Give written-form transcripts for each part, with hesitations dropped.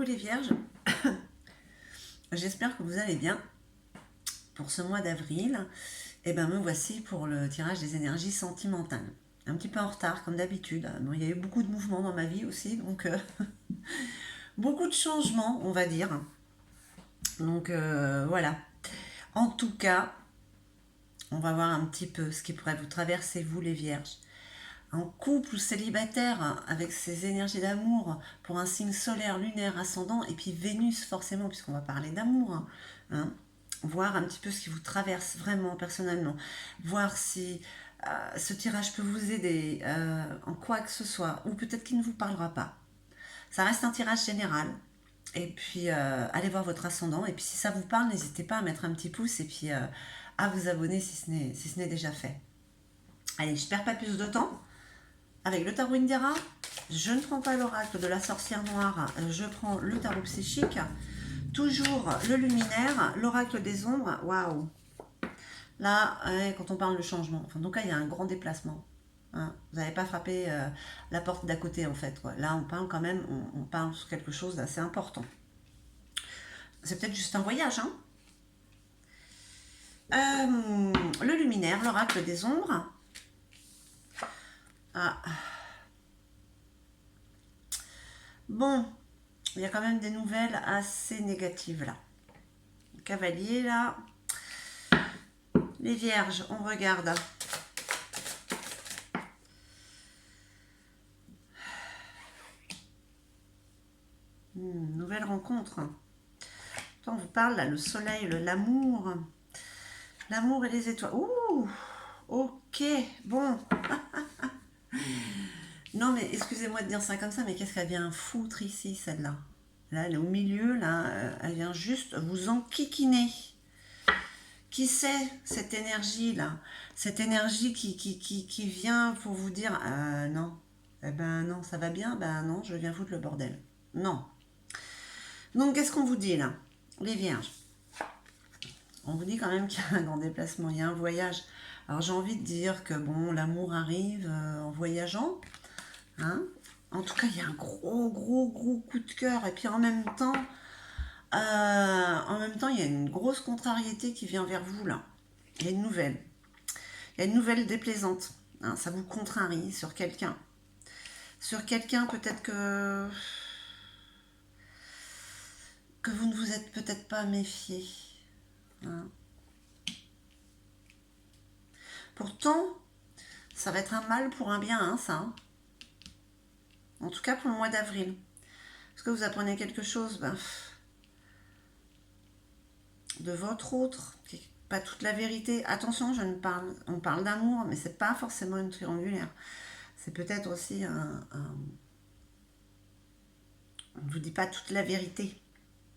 Coucou les vierges, j'espère que vous allez bien pour ce mois d'avril. Et ben me voici pour le tirage des énergies sentimentales. Un petit peu en retard comme d'habitude. Bon, il y a eu beaucoup de mouvements dans ma vie aussi, donc beaucoup de changements on va dire. Donc voilà. En tout cas, on va voir un petit peu ce qui pourrait vous traverser vous les vierges. En couple ou célibataire, avec ces énergies d'amour, pour un signe solaire, lunaire, ascendant, et puis Vénus forcément, puisqu'on va parler d'amour, hein. Voir un petit peu ce qui vous traverse vraiment personnellement, voir si ce tirage peut vous aider en quoi que ce soit, ou peut-être qu'il ne vous parlera pas. Ça reste un tirage général, et puis allez voir votre ascendant, et puis si ça vous parle, n'hésitez pas à mettre un petit pouce, et puis à vous abonner si ce n'est déjà fait. Allez, je ne perds pas plus de temps. Avec le tarot Indira, je ne prends pas l'oracle de la sorcière noire, je prends le tarot psychique. Toujours le luminaire, l'oracle des ombres. Waouh! Là, quand on parle de changement, enfin, donc là, il y a un grand déplacement. Hein. Vous n'avez pas frappé la porte d'à côté, en fait. Quoi. Là, on parle quand même, on parle sur quelque chose d'assez important. C'est peut-être juste un voyage, hein. Le luminaire, l'oracle des ombres. Ah. Bon, il y a quand même des nouvelles assez négatives là. Le cavalier là. Les vierges, on regarde. Nouvelle rencontre. Quand on vous parle là, le soleil, l'amour. L'amour et les étoiles. Ouh, ok, bon. Non mais excusez-moi de dire ça comme ça, mais qu'est-ce qu'elle vient foutre ici, celle-là? Là, elle est au milieu, là, elle vient juste vous enquiquiner. Qui c'est cette énergie-là? Cette énergie qui vient pour vous dire non, eh ben non, ça va bien, ben non, je viens foutre le bordel. Non. Donc qu'est-ce qu'on vous dit là? Les vierges. On vous dit quand même qu'il y a un grand déplacement, il y a un voyage. Alors j'ai envie de dire que bon, l'amour arrive en voyageant. Hein, en tout cas, il y a un gros coup de cœur. Et puis en même temps, il y a une grosse contrariété qui vient vers vous là. Il y a une nouvelle. Il y a une nouvelle déplaisante. Hein, ça vous contrarie sur quelqu'un. Sur quelqu'un peut-être que vous ne vous êtes peut-être pas méfié. Hein. Pourtant, ça va être un mal pour un bien, hein, ça. Hein. En tout cas pour le mois d'avril. Est-ce que vous apprenez quelque chose de votre autre, pas toute la vérité. Attention, on parle d'amour, mais c'est pas forcément une triangulaire. C'est peut-être aussi on ne vous dit pas toute la vérité,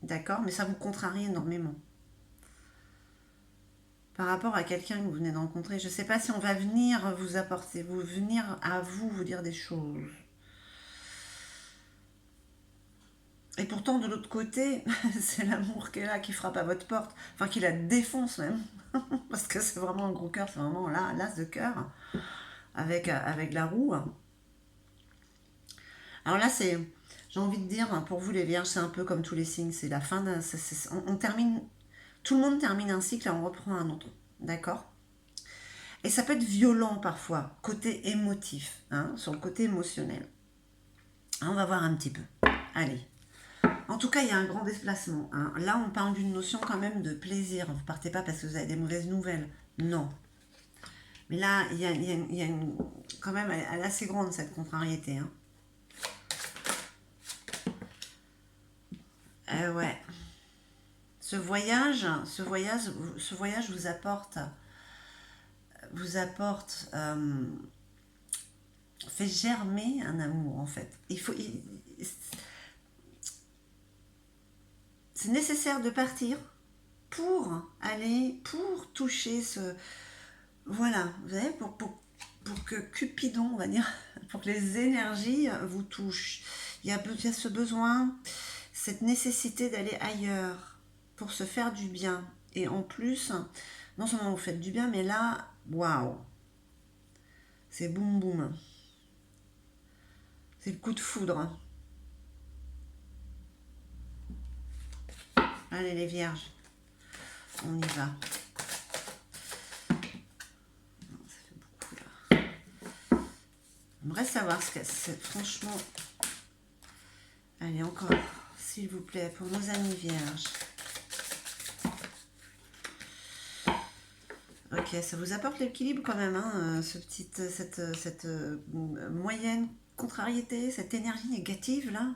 d'accord, mais ça vous contrarie énormément par rapport à quelqu'un que vous venez de rencontrer. Je ne sais pas si on va venir vous apporter, venir à vous dire des choses. Et pourtant, de l'autre côté, c'est l'amour qui est là, qui frappe à votre porte, enfin qui la défonce même, parce que c'est vraiment un gros cœur, c'est vraiment là, l'as de cœur, avec la roue. Alors là, j'ai envie de dire, pour vous les vierges, c'est un peu comme tous les signes, c'est la fin d'un... On termine, tout le monde termine un cycle et on reprend un autre, d'accord? Et ça peut être violent parfois, côté émotif, hein, sur le côté émotionnel. On va voir un petit peu. Allez. En tout cas, il y a un grand déplacement. Hein. Là, on parle d'une notion quand même de plaisir. Vous partez pas parce que vous avez des mauvaises nouvelles. Non. Mais là, il y a quand même, elle est assez grande cette contrariété. Hein. Ouais. Ce voyage vous apporte, fait germer un amour en fait. C'est nécessaire de partir pour toucher voilà, vous savez, pour que Cupidon, on va dire, pour que les énergies vous touchent. Il y a ce besoin, cette nécessité d'aller ailleurs pour se faire du bien. Et en plus, non seulement vous faites du bien, mais là, waouh, c'est boum boum. C'est le coup de foudre. Allez les vierges, on y va. Non, ça fait beaucoup là. J'aimerais savoir ce que c'est. Franchement. Allez, encore, s'il vous plaît, pour nos amis vierges. Ok, ça vous apporte l'équilibre quand même, hein, cette moyenne contrariété, cette énergie négative là.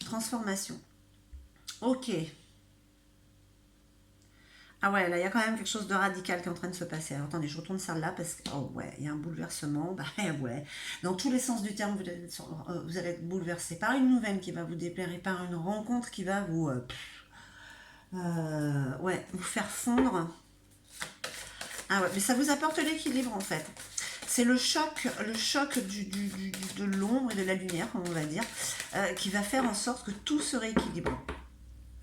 Transformation. Ok. Ah ouais, là il y a quand même quelque chose de radical qui est en train de se passer. Alors attendez, je retourne ça là parce que, oh ouais, il y a un bouleversement. Bah ouais, dans tous les sens du terme, vous allez être bouleversé par une nouvelle qui va vous déplaire et par une rencontre qui va vous, ouais, vous faire fondre. Ah ouais, mais ça vous apporte l'équilibre en fait. C'est le choc de l'ombre et de la lumière, comme on va dire, qui va faire en sorte que tout se rééquilibre.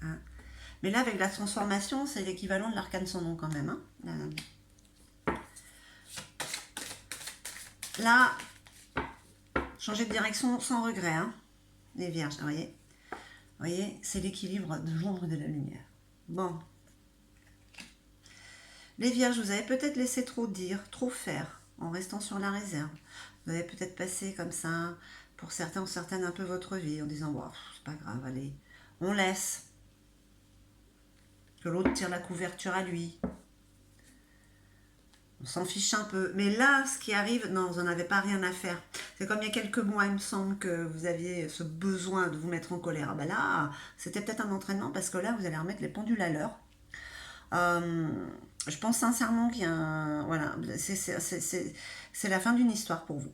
Hein. Mais là, avec la transformation, c'est l'équivalent de l'arcane sans nom quand même. Hein. Là, changer de direction sans regret, hein, les vierges, vous voyez, c'est l'équilibre de l'ombre et de la lumière. Bon. Les vierges, vous avez peut-être laissé trop dire, trop faire, en restant sur la réserve. Vous avez peut-être passé comme ça, pour certains ou certaines, un peu votre vie, en disant, wow, c'est pas grave, allez, on laisse. Que l'autre tire la couverture à lui. On s'en fiche un peu. Mais là, ce qui arrive, non, vous n'en avez pas rien à faire. C'est comme il y a quelques mois, il me semble que vous aviez ce besoin de vous mettre en colère. Ah ben là, c'était peut-être un entraînement parce que là, vous allez remettre les pendules à l'heure. Je pense sincèrement qu'il y a un... Voilà, c'est la fin d'une histoire pour vous.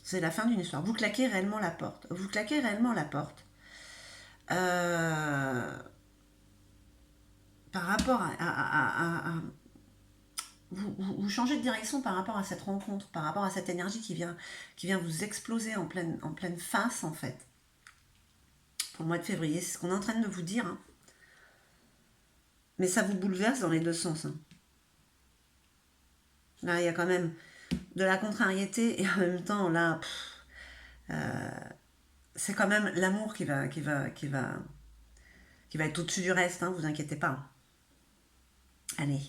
C'est la fin d'une histoire. Vous claquez réellement la porte. Vous claquez réellement la porte. Par rapport vous changez de direction par rapport à cette rencontre, par rapport à cette énergie qui vient vous exploser en pleine face, en fait. Pour le mois de février, c'est ce qu'on est en train de vous dire. Hein. Mais ça vous bouleverse dans les deux sens. Hein. Là, il y a quand même de la contrariété et en même temps, là, c'est quand même l'amour qui va être au-dessus du reste, hein, vous inquiétez pas. Allez.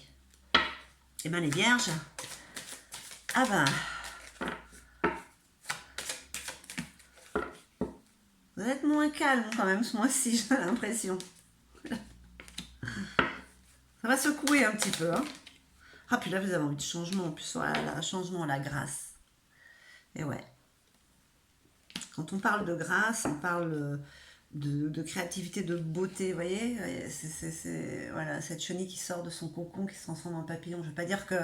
Eh bien, les vierges, ah ben, vous êtes moins calme quand même ce mois-ci, j'ai l'impression. Ça va secouer un petit peu. Hein. Ah, puis là, vous avez envie de changement. En plus, voilà, changement, la grâce. Et ouais. Quand on parle de grâce, on parle de créativité, de beauté, vous voyez. Voilà, cette chenille qui sort de son cocon, qui se transforme en papillon. Je ne veux pas dire que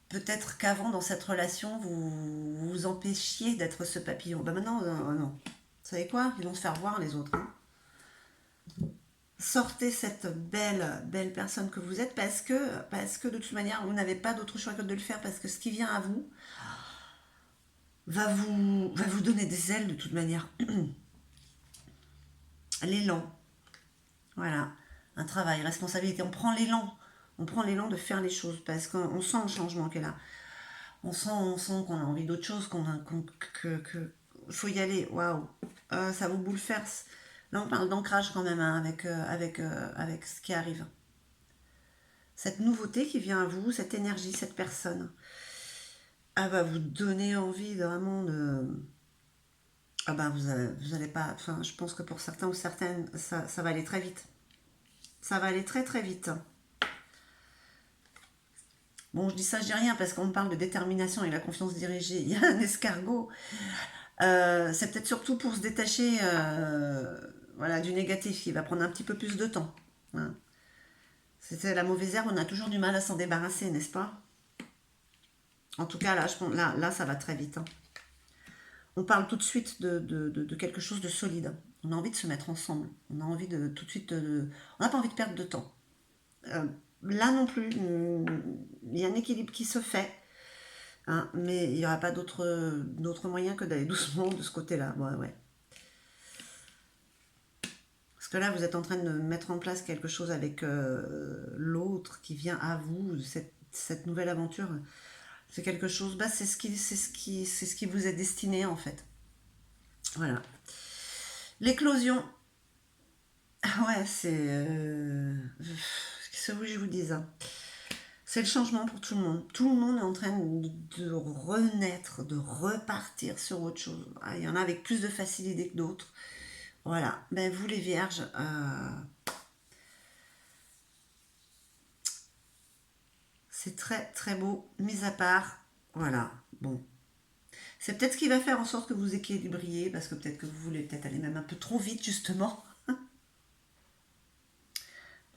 peut-être qu'avant, dans cette relation, vous vous empêchiez d'être ce papillon. Ben maintenant, non. Vous savez quoi? Ils vont se faire voir, les autres. Hein. Sortez cette belle personne que vous êtes parce que de toute manière, vous n'avez pas d'autre choix que de le faire parce que ce qui vient à vous va vous donner des ailes de toute manière. L'élan. Voilà. Un travail, responsabilité. On prend l'élan de faire les choses parce qu'on sent le changement qui est là. On sent qu'on a envie d'autre chose, que faut y aller. Waouh. Ça vous bouleverse. Là, on parle d'ancrage quand même hein, avec ce qui arrive. Cette nouveauté qui vient à vous, cette énergie, cette personne, elle va vous donner envie vraiment de... Ah ben, vous allez pas... Enfin, je pense que pour certains ou certaines, ça va aller très vite. Ça va aller très très vite. Bon, je dis ça, je dis rien parce qu'on parle de détermination et la confiance dirigée. Il y a un escargot. C'est peut-être surtout pour se détacher voilà, du négatif qui va prendre un petit peu plus de temps. Hein. C'était la mauvaise herbe, on a toujours du mal à s'en débarrasser, n'est-ce pas? En tout cas, là, ça va très vite. Hein. On parle tout de suite de quelque chose de solide. On a envie de se mettre ensemble. On a envie de tout de suite... on n'a pas envie de perdre de temps. Là non plus, il y a un équilibre qui se fait. Hein, mais il n'y aura pas d'autre moyen que d'aller doucement de ce côté-là. Ouais. Parce que là, vous êtes en train de mettre en place quelque chose avec l'autre qui vient à vous, cette nouvelle aventure. C'est quelque chose, c'est ce qui vous est destiné en fait. Voilà. L'éclosion. Ah ouais, c'est... Qu'est-ce que je vous dis, hein. C'est le changement pour tout le monde. Tout le monde est en train de renaître, de repartir sur autre chose. Ah, il y en a avec plus de facilité que d'autres. Voilà. Ben, vous les vierges, c'est très très beau, mis à part. Voilà. Bon. C'est peut-être ce qui va faire en sorte que vous équilibriez, parce que peut-être que vous voulez peut-être aller même un peu trop vite, justement.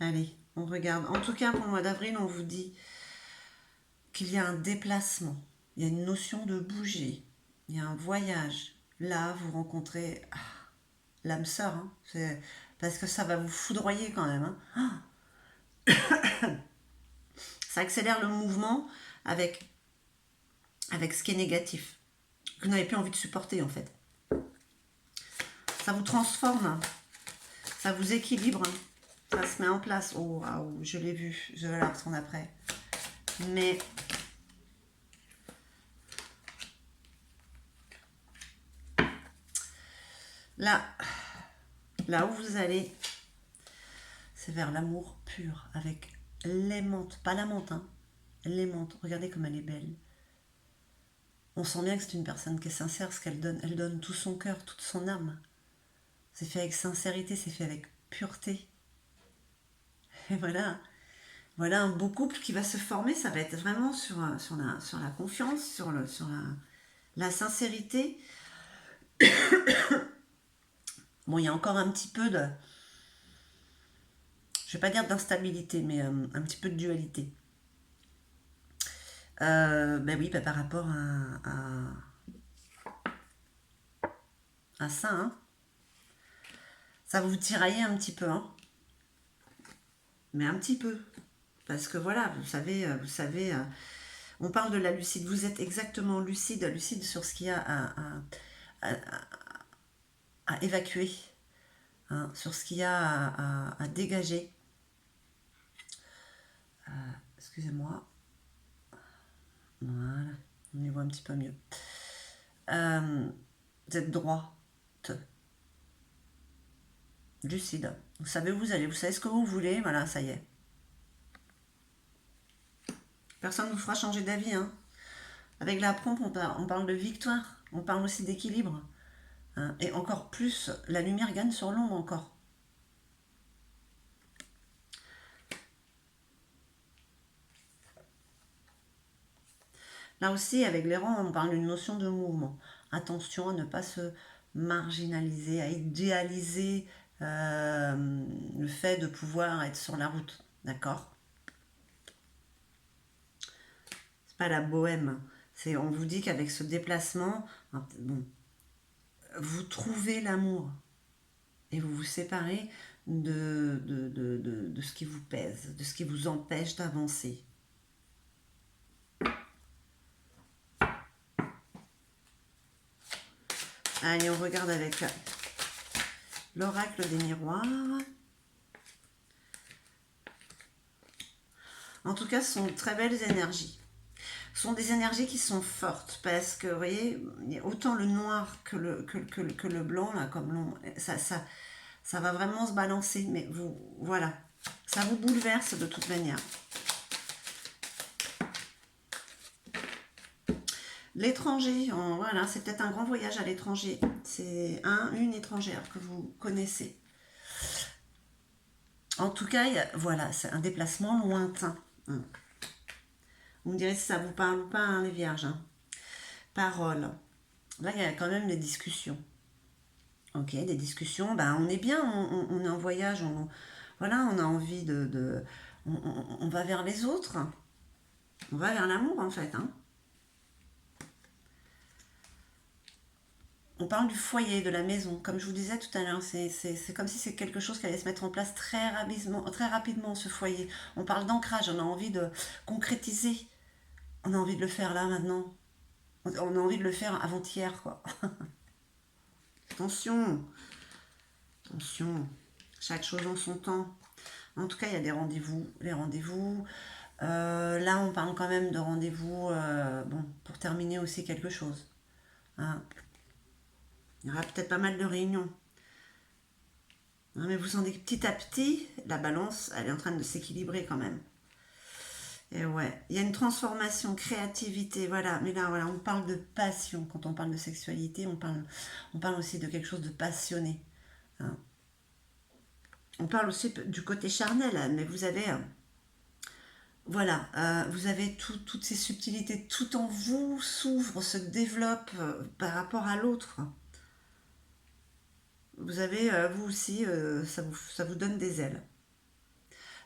Allez, on regarde. En tout cas, pour le mois d'avril, on vous dit qu'il y a un déplacement, il y a une notion de bouger, il y a un voyage. Là, vous rencontrez l'âme sœur, hein. Parce que ça va vous foudroyer quand même, hein. Ça accélère le mouvement avec, avec ce qui est négatif, que vous n'avez plus envie de supporter en fait. Ça vous transforme, hein. Ça vous équilibre, hein. Ça se met en place. Oh, waouh, je l'ai vu, je vais la reprendre après. Mais là, là où vous allez, c'est vers l'amour pur, avec l'aimante, pas la menthe, hein, l'aimante. Regardez comme elle est belle. On sent bien que c'est une personne qui est sincère, ce qu'elle donne. Elle donne tout son cœur, toute son âme. C'est fait avec sincérité, c'est fait avec pureté. Et voilà, voilà un beau couple qui va se former. Ça va être vraiment sur la confiance, sur la sincérité. Bon, il y a encore un petit peu de, je vais pas dire d'instabilité, mais un petit peu de dualité. Ben oui, ben par rapport à ça, hein. Ça va vous tirailler un petit peu, hein. Mais un petit peu. Parce que voilà, vous savez, on parle de la lucide. Vous êtes exactement lucide, lucide sur ce qu'il y a à, à évacuer, hein, sur ce qu'il y a à dégager. Excusez-moi. Voilà, on y voit un petit peu mieux. Vous êtes droit, lucide. Vous savez où vous allez, vous savez ce que vous voulez, voilà, ça y est. Personne ne vous fera changer d'avis, hein. Avec la pompe, on parle de victoire, on parle aussi d'équilibre, hein. Et encore plus, la lumière gagne sur l'ombre encore. Là aussi, avec les rangs, on parle d'une notion de mouvement. Attention à ne pas se marginaliser, à idéaliser le fait de pouvoir être sur la route. D'accord? C'est pas la bohème. On vous dit qu'avec ce déplacement, bon, vous trouvez l'amour et vous vous séparez de ce qui vous pèse, de ce qui vous empêche d'avancer. Allez, on regarde avec l'oracle des miroirs. En tout cas, ce sont de très belles énergies. Ce sont des énergies qui sont fortes parce que, vous voyez, autant le noir que le blanc, là, comme l'ombre, ça va vraiment se balancer. Mais vous, voilà, ça vous bouleverse de toute manière. L'étranger, voilà, c'est peut-être un grand voyage à l'étranger. C'est une étrangère que vous connaissez. En tout cas, voilà, c'est un déplacement lointain. Vous me direz si ça vous parle ou pas, hein, les vierges, hein. Parole. Là, il y a quand même des discussions. Ok, des discussions. Ben, on est bien, on est en voyage. Voilà, on a envie on va vers les autres. On va vers l'amour, en fait, hein. On parle du foyer, de la maison. Comme je vous disais tout à l'heure, c'est comme si c'est quelque chose qui allait se mettre en place très rapidement, ce foyer. On parle d'ancrage, on a envie de concrétiser. On a envie de le faire là, maintenant. On a envie de le faire avant-hier, quoi. Attention, attention. Chaque chose en son temps. En tout cas, il y a des rendez-vous. Les rendez-vous. Là, on parle quand même de rendez-vous bon, pour terminer aussi quelque chose, hein. Il y aura peut-être pas mal de réunions. Non, mais vous sentez que petit à petit, la balance, elle est en train de s'équilibrer quand même. Et ouais, il y a une transformation, créativité, voilà. Mais là, voilà, on parle de passion. Quand on parle de sexualité, on parle aussi de quelque chose de passionné, hein. On parle aussi du côté charnel, hein, mais vous avez, voilà, vous avez toutes ces subtilités, tout en vous s'ouvre, se développe par rapport à l'autre. Vous avez, vous aussi, ça vous donne des ailes.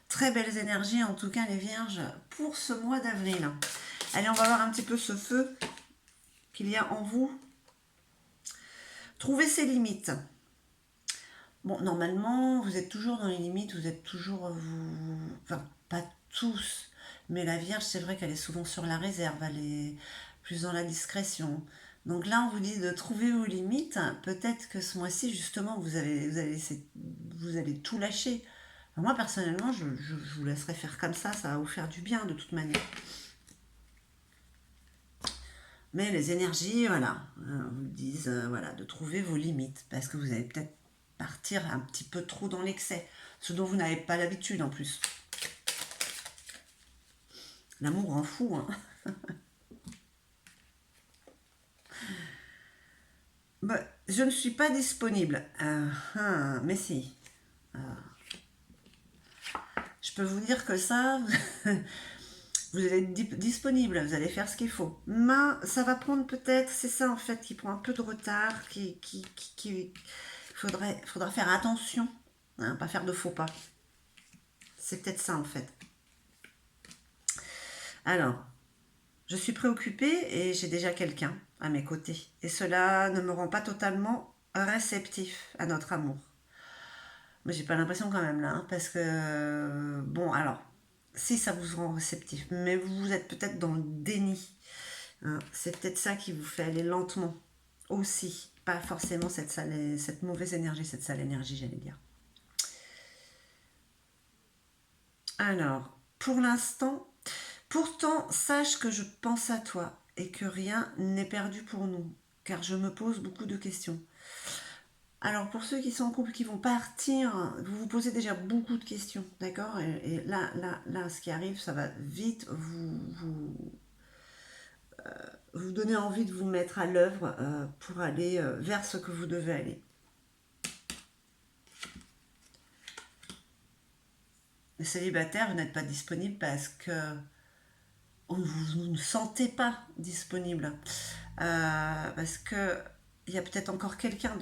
Très belles énergies, en tout cas, les vierges, pour ce mois d'avril. Allez, on va voir un petit peu ce feu qu'il y a en vous. Trouvez ses limites. Bon, normalement, vous êtes toujours dans les limites, vous êtes toujours, enfin, pas tous, mais la Vierge, c'est vrai qu'elle est souvent sur la réserve, elle est plus dans la discrétion. Donc là, on vous dit de trouver vos limites. Peut-être que ce mois-ci, justement, vous allez tout lâcher. Enfin, moi, personnellement, je vous laisserai faire comme ça va vous faire du bien de toute manière. Mais les énergies, voilà, vous disent voilà, de trouver vos limites, parce que vous allez peut-être partir un petit peu trop dans l'excès, ce dont vous n'avez pas l'habitude en plus. L'amour en fout, hein. Bah, je ne suis pas disponible. Mais si. Je peux vous dire que ça, vous allez être disponible, vous allez faire ce qu'il faut. Mais ça va prendre peut-être, c'est ça en fait, qui prend un peu de retard, faudra faire attention, hein, pas faire de faux pas. C'est peut-être ça en fait. Alors, je suis préoccupée et j'ai déjà quelqu'un à mes côtés. Et cela ne me rend pas totalement réceptif à notre amour. Mais j'ai pas l'impression quand même là, hein, parce que bon, alors, si ça vous rend réceptif, mais vous êtes peut-être dans le déni, hein. C'est peut-être ça qui vous fait aller lentement aussi, pas forcément cette mauvaise énergie, cette sale énergie, j'allais dire. Alors, pour l'instant, pourtant, sache que je pense à toi et que rien n'est perdu pour nous, car je me pose beaucoup de questions. Alors pour ceux qui sont en couple, qui vont partir, vous vous posez déjà beaucoup de questions, d'accord, et là, ce qui arrive, ça va vite vous donner envie de vous mettre à l'œuvre pour aller vers ce que vous devez aller. Les célibataires, vous n'êtes pas disponible parce que vous ne sentez pas disponible. Parce que il y a peut-être encore quelqu'un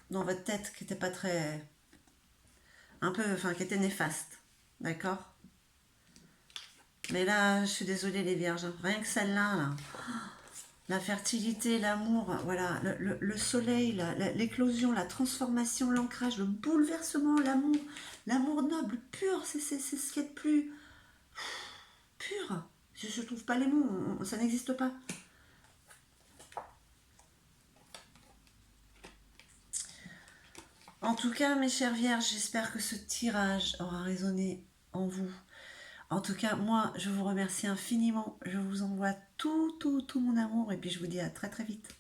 dans votre tête qui n'était pas très... un peu... enfin, qui était néfaste. D'accord. Mais là, je suis désolée les vierges. Rien que celle-là, là. La fertilité, l'amour, voilà, le soleil, l'éclosion, la transformation, l'ancrage, le bouleversement, l'amour noble, pur, c'est ce qui est de plus pur. Je ne trouve pas les mots, ça n'existe pas. En tout cas, mes chères vierges, j'espère que ce tirage aura résonné en vous. En tout cas, moi, je vous remercie infiniment. Je vous envoie tout mon amour et puis je vous dis à très très vite.